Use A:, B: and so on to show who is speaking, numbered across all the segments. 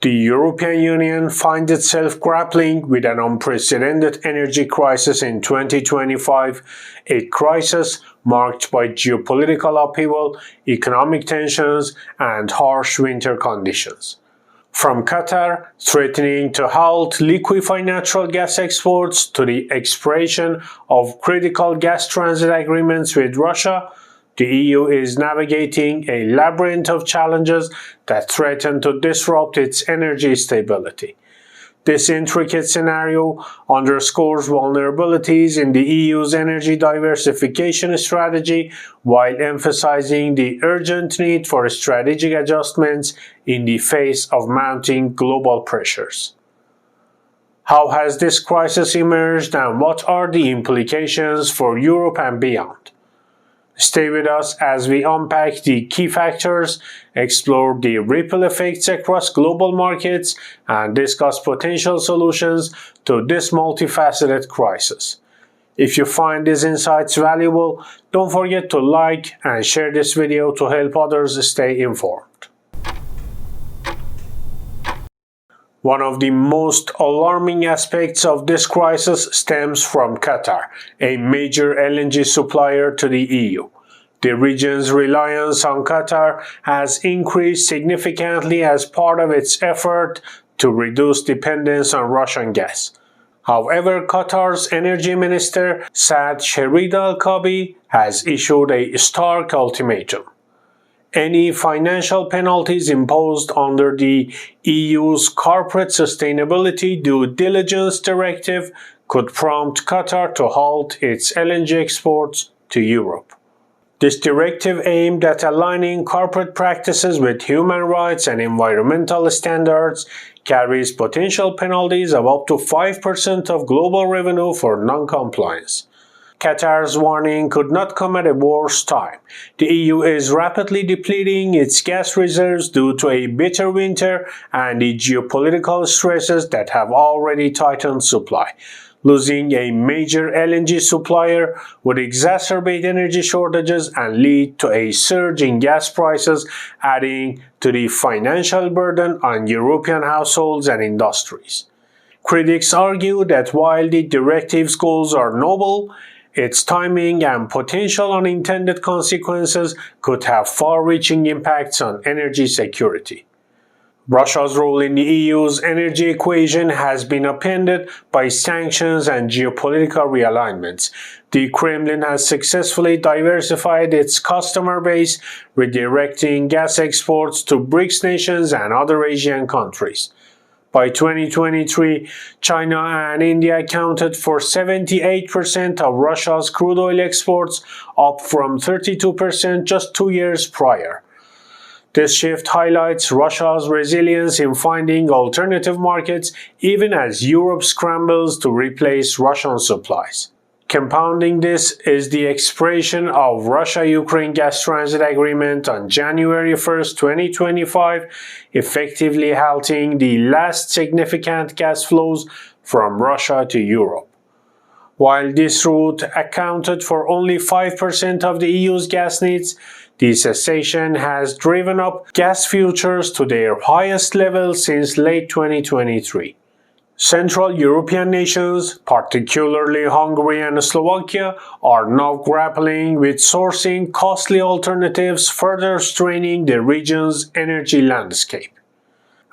A: The European Union finds itself grappling with an unprecedented energy crisis in 2025, a crisis marked by geopolitical upheaval, economic tensions, and harsh winter conditions. From Qatar threatening to halt liquefied natural gas exports to the expiration of critical gas transit agreements with Russia, the EU is navigating a labyrinth of challenges that threaten to disrupt its energy stability. This intricate scenario underscores vulnerabilities in the EU's energy diversification strategy while emphasizing the urgent need for strategic adjustments in the face of mounting global pressures. How has this crisis emerged and what are the implications for Europe and beyond? Stay with us as we unpack the key factors, explore the ripple effects across global markets, and discuss potential solutions to this multifaceted crisis. If you find these insights valuable, don't forget to like and share this video to help others stay informed. One of the most alarming aspects of this crisis stems from Qatar, a major LNG supplier to the EU. The region's reliance on Qatar has increased significantly as part of its effort to reduce dependence on Russian gas. However, Qatar's energy minister, Saad Sherid Al-Kabi, has issued a stark ultimatum. Any financial penalties imposed under the EU's Corporate Sustainability Due Diligence Directive could prompt Qatar to halt its LNG exports to Europe. This directive aimed at aligning corporate practices with human rights and environmental standards carries potential penalties of up to 5% of global revenue for non-compliance. Qatar's warning could not come at a worse time. The EU is rapidly depleting its gas reserves due to a bitter winter and the geopolitical stresses that have already tightened supply. Losing a major LNG supplier would exacerbate energy shortages and lead to a surge in gas prices, adding to the financial burden on European households and industries. Critics argue that while the directive's goals are noble, its timing and potential unintended consequences could have far-reaching impacts on energy security. Russia's role in the EU's energy equation has been upended by sanctions and geopolitical realignments. The Kremlin has successfully diversified its customer base, redirecting gas exports to BRICS nations and other Asian countries. By 2023, China and India accounted for 78% of Russia's crude oil exports, up from 32% just 2 years prior. This shift highlights Russia's resilience in finding alternative markets even as Europe scrambles to replace Russian supplies. Compounding this is the expiration of Russia-Ukraine gas transit agreement on January 1, 2025, effectively halting the last significant gas flows from Russia to Europe. While this route accounted for only 5% of the EU's gas needs, the cessation has driven up gas futures to their highest level since late 2023. Central European nations, particularly Hungary and Slovakia, are now grappling with sourcing costly alternatives, further straining the region's energy landscape.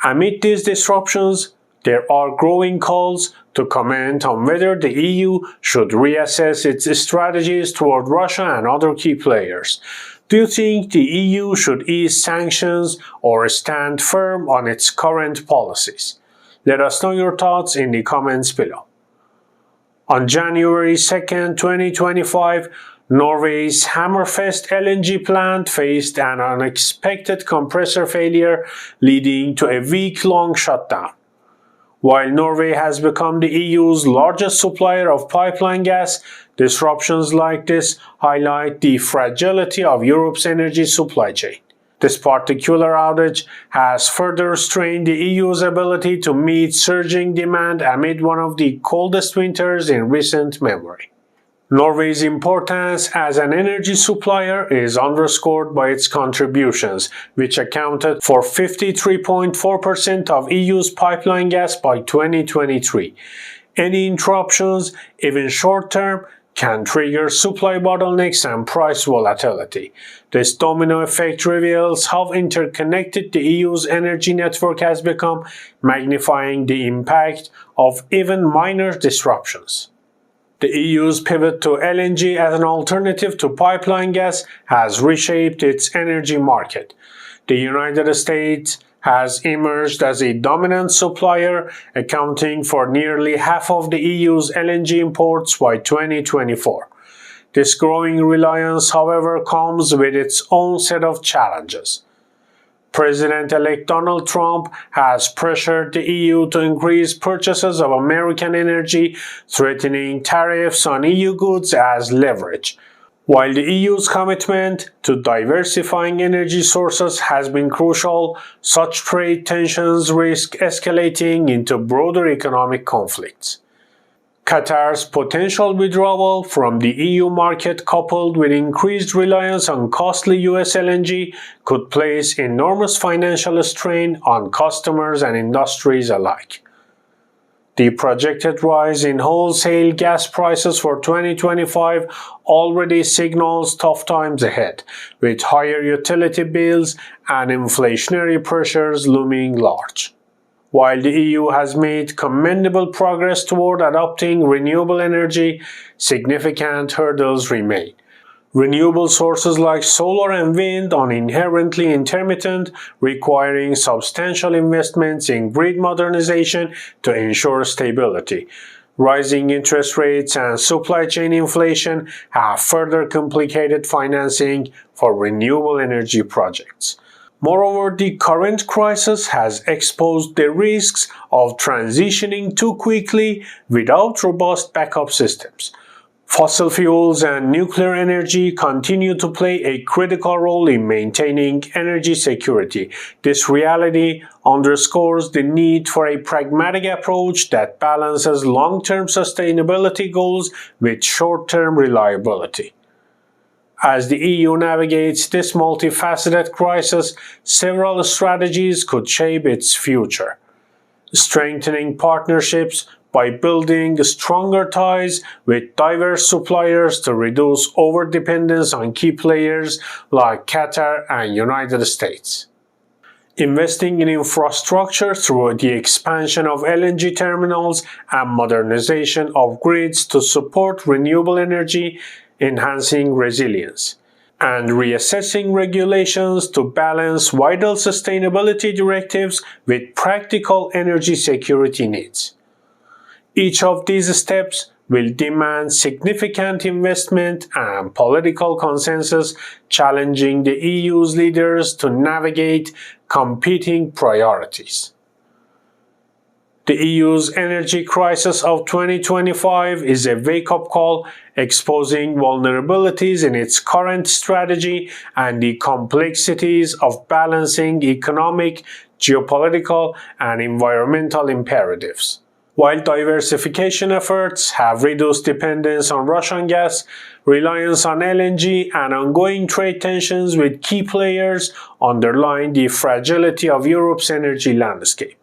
A: Amid these disruptions, there are growing calls to comment on whether the EU should reassess its strategies toward Russia and other key players. Do you think the EU should ease sanctions or stand firm on its current policies? Let us know your thoughts in the comments below. On January 2, 2025, Norway's Hammerfest LNG plant faced an unexpected compressor failure, leading to a week-long shutdown. While Norway has become the EU's largest supplier of pipeline gas, disruptions like this highlight the fragility of Europe's energy supply chain. This particular outage has further strained the EU's ability to meet surging demand amid one of the coldest winters in recent memory. Norway's importance as an energy supplier is underscored by its contributions, which accounted for 53.4% of EU's pipeline gas by 2023. Any interruptions, even short-term, can trigger supply bottlenecks and price volatility. This domino effect reveals how interconnected the EU's energy network has become, magnifying the impact of even minor disruptions. The EU's pivot to LNG as an alternative to pipeline gas has reshaped its energy market. The United States has emerged as a dominant supplier, accounting for nearly half of the EU's LNG imports by 2024. This growing reliance, however, comes with its own set of challenges. President-elect Donald Trump has pressured the EU to increase purchases of American energy, threatening tariffs on EU goods as leverage. While the EU's commitment to diversifying energy sources has been crucial, such trade tensions risk escalating into broader economic conflicts. Qatar's potential withdrawal from the EU market, coupled with increased reliance on costly US LNG, could place enormous financial strain on customers and industries alike. The projected rise in wholesale gas prices for 2025 already signals tough times ahead, with higher utility bills and inflationary pressures looming large. While the EU has made commendable progress toward adopting renewable energy, significant hurdles remain. Renewable sources like solar and wind are inherently intermittent, requiring substantial investments in grid modernization to ensure stability. Rising interest rates and supply chain inflation have further complicated financing for renewable energy projects. Moreover, the current crisis has exposed the risks of transitioning too quickly without robust backup systems. Fossil fuels and nuclear energy continue to play a critical role in maintaining energy security. This reality underscores the need for a pragmatic approach that balances long-term sustainability goals with short-term reliability. As the EU navigates this multifaceted crisis, several strategies could shape its future. Strengthening partnerships by building stronger ties with diverse suppliers to reduce overdependence on key players like Qatar and United States. Investing in infrastructure through the expansion of LNG terminals and modernization of grids to support renewable energy, enhancing resilience, and reassessing regulations to balance vital sustainability directives with practical energy security needs. Each of these steps will demand significant investment and political consensus, challenging the EU's leaders to navigate competing priorities. The EU's energy crisis of 2025 is a wake-up call, exposing vulnerabilities in its current strategy and the complexities of balancing economic, geopolitical, and environmental imperatives. While diversification efforts have reduced dependence on Russian gas, reliance on LNG and ongoing trade tensions with key players underline the fragility of Europe's energy landscape.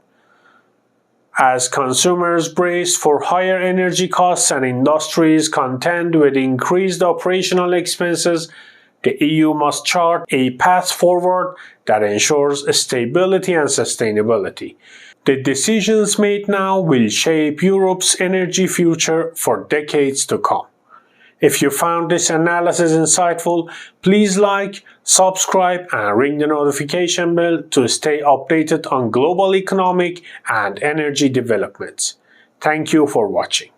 A: As consumers brace for higher energy costs and industries contend with increased operational expenses, the EU must chart a path forward that ensures stability and sustainability. The decisions made now will shape Europe's energy future for decades to come. If you found this analysis insightful, please like, subscribe, and ring the notification bell to stay updated on global economic and energy developments. Thank you for watching.